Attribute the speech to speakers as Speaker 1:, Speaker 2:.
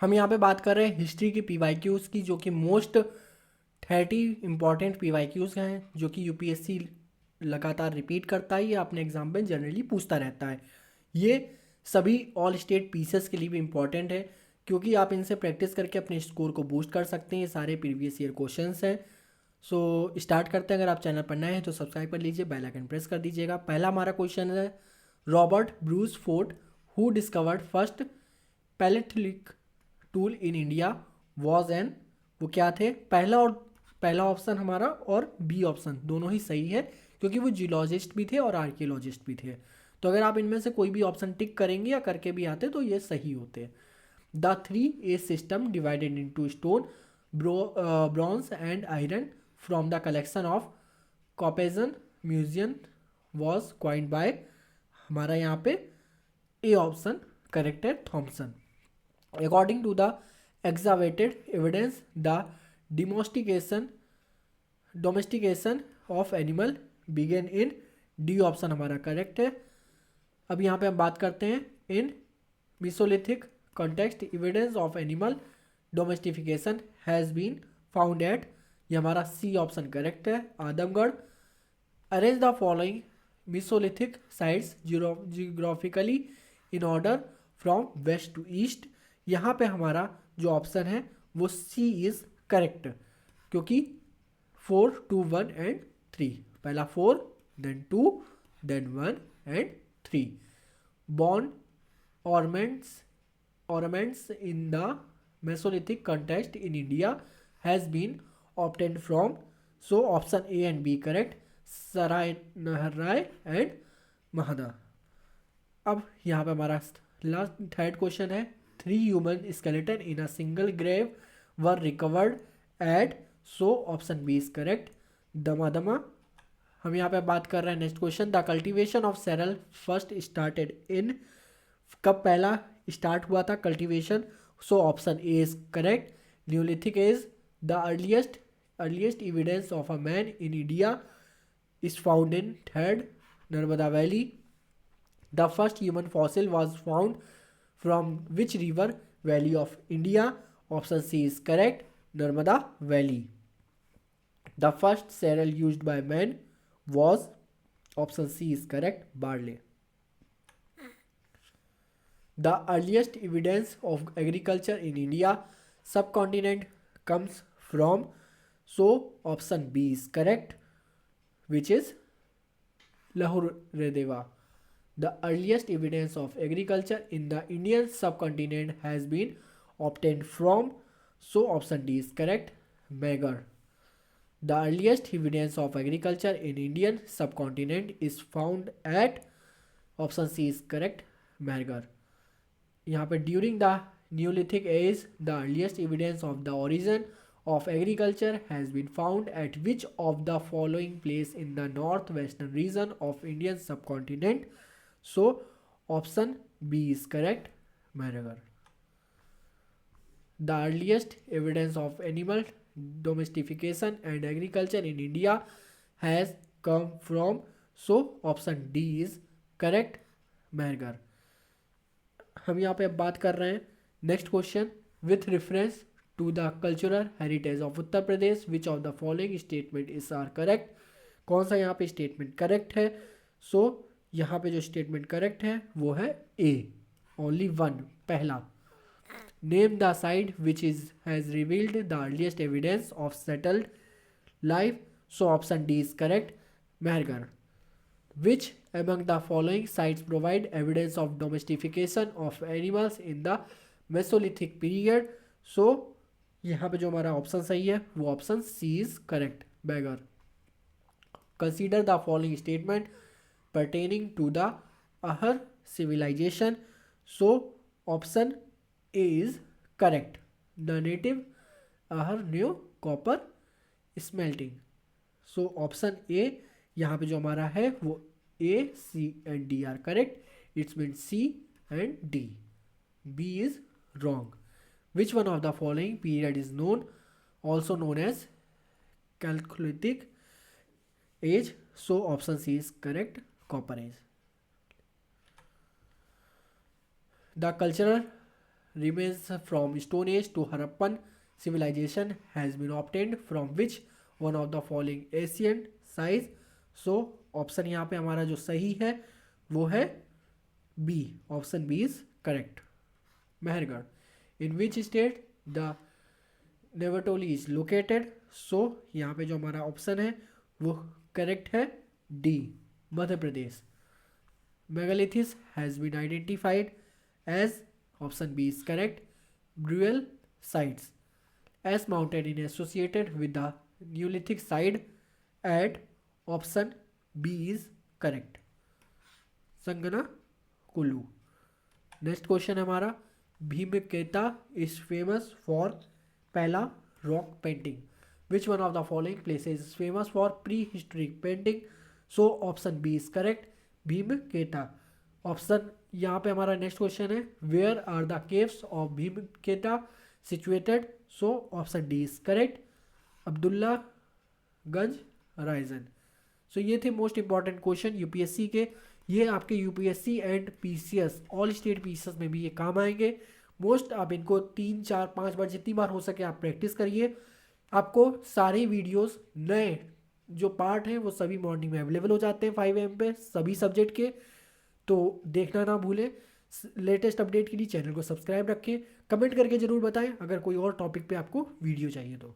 Speaker 1: हम यहाँ पे बात कर रहे हैं हिस्ट्री की पीवाईक्यूज़ की, जो कि मोस्ट 30 इंपॉर्टेंट पीवाईक्यूज़ हैं जो कि यूपीएससी लगातार रिपीट करता है, ये अपने एग्जाम में जनरली पूछता रहता है। ये सभी ऑल स्टेट पीसेस के लिए भी इम्पॉर्टेंट है, क्योंकि आप इनसे प्रैक्टिस करके अपने स्कोर को बूस्ट कर सकते हैं। ये सारे प्रीवियस ईयर क्वेश्चंस हैं। सो स्टार्ट करते हैं। अगर आप चैनल पर नए हैं तो सब्सक्राइब कर लीजिए, बेल आइकन प्रेस कर दीजिएगा। पहला हमारा क्वेश्चन है, Robert Bruce Foote who discovered first palaeolithic tool in India was an, वो क्या थे? पहला ऑप्शन हमारा और बी ऑप्शन दोनों ही सही है, क्योंकि वो जियोलॉजिस्ट भी थे और आर्कियोलॉजिस्ट भी थे। तो अगर आप इनमें से कोई भी ऑप्शन टिक करेंगे या करके भी आते तो ये सही होते। The three age system divided into stone, bronze and iron from the collection of Copenhagen museum was coined by, हमारा यहाँ पे ए ऑप्शन करेक्ट है, Thomsen. According to the excavated evidence, the domestication domestication of animal began in, D option हमारा correct है। अब यहाँ पे हम बात करते हैं in Mesolithic context evidence of animal domestication has been found at, ये हमारा सी ऑप्शन करेक्ट है, Adamgarh. Arrange the following Mesolithic sites geographically in order from west to east, यहाँ पे हमारा जो ऑप्शन है वो सी इज करेक्ट, क्योंकि 4, 2, 1 एंड 3, पहला 4 then 2 then 1 and 3। Bon ornaments in the Mesolithic context in India has been obtained from, so option A and B correct, Sarai Nahrai and Mahada। अब यहाँ पे हमारा लास्ट थर्ड क्वेश्चन है, 3 human skeleton in a single grave were recovered at, so option B is correct, Damdama. हम यहाँ पे बात कर रहे हैं next question, the cultivation of cereal first started in, कब पहला स्टार्ट हुआ था cultivation? So option A is correct, Neolithic age. The earliest evidence of a man in India is found in third, Narmada valley. The first human fossil was found from which river valley of India, option C is correct, Narmada valley. The first cereal used by man was, option C is correct, barley. The earliest evidence of agriculture in India subcontinent comes from, so option B is correct, which is Lahuredeva. The earliest evidence of agriculture in the Indian subcontinent has been obtained from, so option D is correct, Megar. The earliest evidence of agriculture in Indian subcontinent is found at, option C is correct, Megar। यहाँ पे during the Neolithic age the earliest evidence of the origin of agriculture has been found at which of the following place in the north western region of Indian subcontinent, so option B is correct, Mehrgarh. The earliest evidence of animal domestication and agriculture in India has come from, so option D is correct, Mehrgarh. हम यहाँ पे अब बात कर रहे हैं next question, with reference to the cultural heritage of Uttar Pradesh which of the following statement is are correct, कौन सा यहाँ पे स्टेटमेंट करेक्ट है? सो यहाँ पे जो स्टेटमेंट करेक्ट है वो है ए, ओनली वन, पहला। Name the site which is has revealed the earliest evidence of settled life, so option D is correct, Mehrgarh. Which among the following sites provide evidence of domestication of animals in the Mesolithic period? So यहाँ पे जो हमारा option सही है वो option C is correct, बैगर। Consider the following statement pertaining to the Ahar civilization, so option A is correct, the native Ahar knew copper smelting, so option A यहाँ पे जो हमारा है वो A, C and D are correct. It means C and D. B is wrong. Which one of the following period is known, also known as Chalcolithic age? So option C is correct, Copper age. The cultural remains from Stone Age to Harappan civilization has been obtained from which one of the following ancient sites? So option यहाँ पे हमारा जो सही है वो है B, option B is correct, Mehrgarh. In which state the Navdatoli is located? So यहाँ पे जो हमारा ऑप्शन है वो करेक्ट है D, Madhya Pradesh. Megaliths have been identified as, option B is correct, burial sites as mounted in associated with the Neolithic site at, option B is correct, संगना Kullu. Next question हमारा, Bhimbetka is famous for पहला rock painting, which one of the following places is famous for prehistoric painting? So option B is correct, Bhimbetka. Option यहाँ पे हमारा next question है, where are the caves of Bhimbetka situated? So option D is correct, Abdullaganj Raisen. So ये थे most important question UPSC के। ये आपके UPSC and PCS all state PCS में भी ये काम आएंगे। मोस्ट आप इनको 3 4 5 बार जितनी बार हो सके आप प्रैक्टिस करिए। आपको सारे वीडियोस नए जो पार्ट हैं वो सभी मॉर्निंग में अवेलेबल हो जाते हैं 5 AM पे सभी सब्जेक्ट के, तो देखना ना भूलें। लेटेस्ट अपडेट के लिए चैनल को सब्सक्राइब रखें, कमेंट करके ज़रूर बताएं अगर कोई और टॉपिक पे आपको वीडियो चाहिए तो।